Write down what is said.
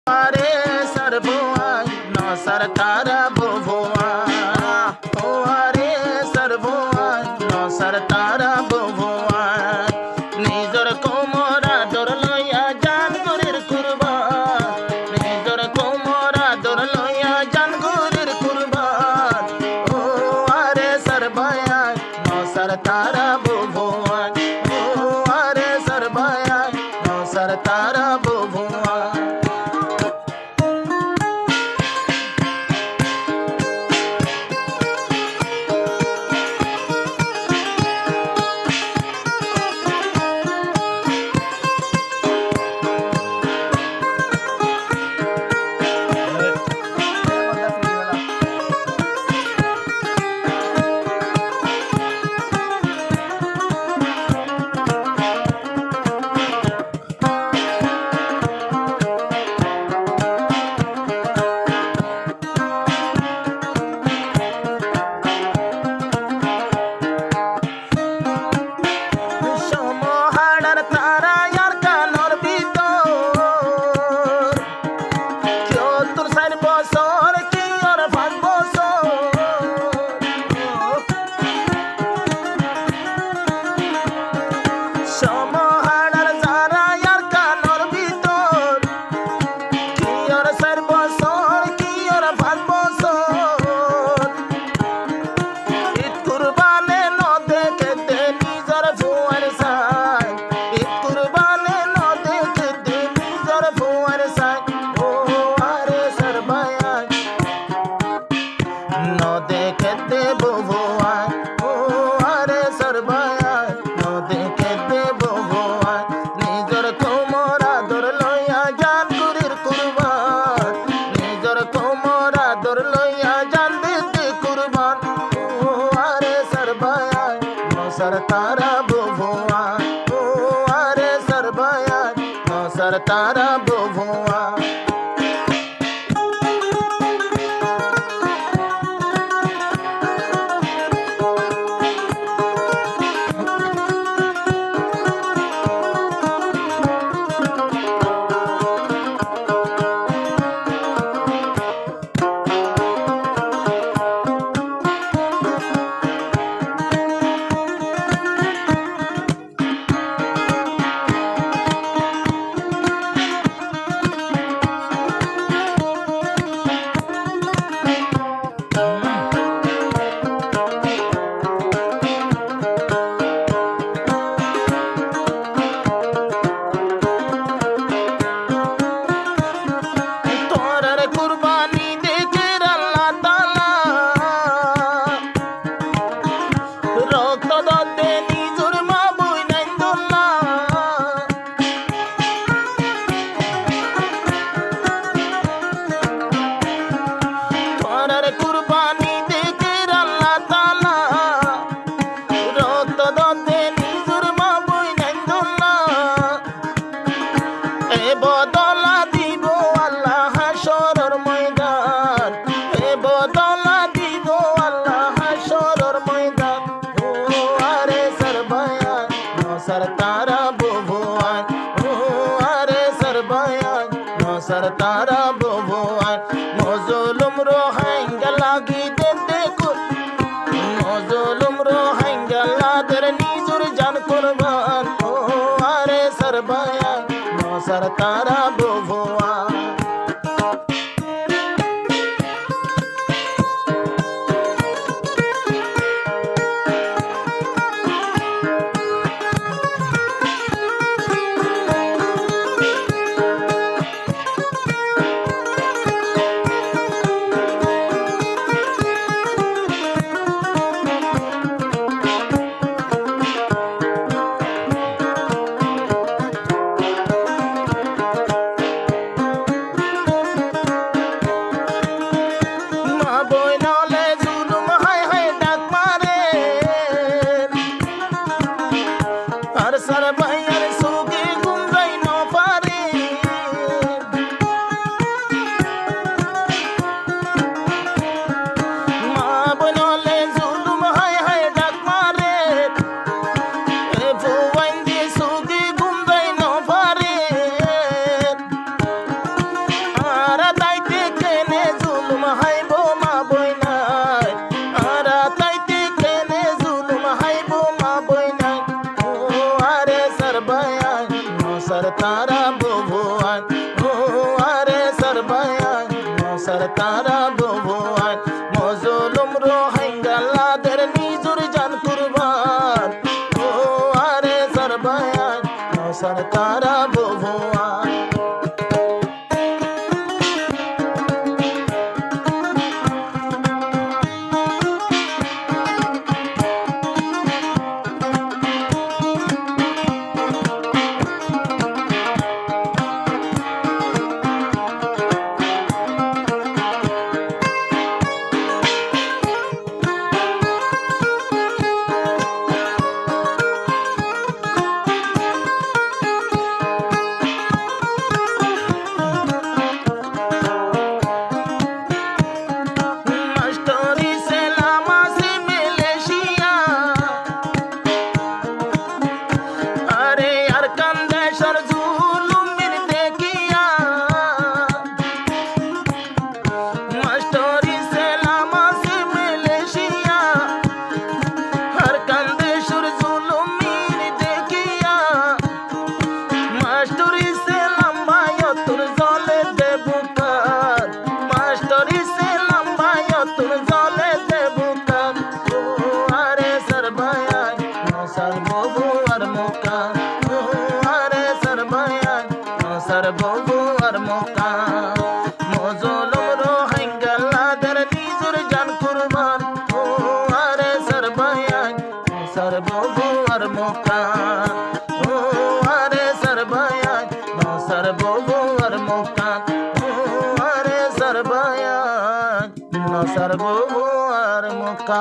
Are sarvoai no sartara bhuvoai. O are sarvoai no sartara bhuvoai. Nijor komora dorloya jan gurir kurban. Nijor komora dorloya jan gurir kurban. O are sarvoai no sartara bhuvoai. O are sarvoai no sartara bhuvoai. Sartara bhuvoai, o are sarvayai no sartara bhuvoai. Sartara bhuvoai, o are sarvayai no sartara bhuvoai. Mozulum rohanga lagi dente kur, mozulum rohanga lader nijur jan kurban. O are sarvayai no sartara bhuvoai. ara taite kene zulum haibo ma boinai ara taite kene zulum haibo ma boinai o are sarbayan no sartara bobuan o are sarbayan no sartara bobuan mo zulum rohingya lader nizur jan kurban o are sarbayan no sartara bobuan Sarbo ar muka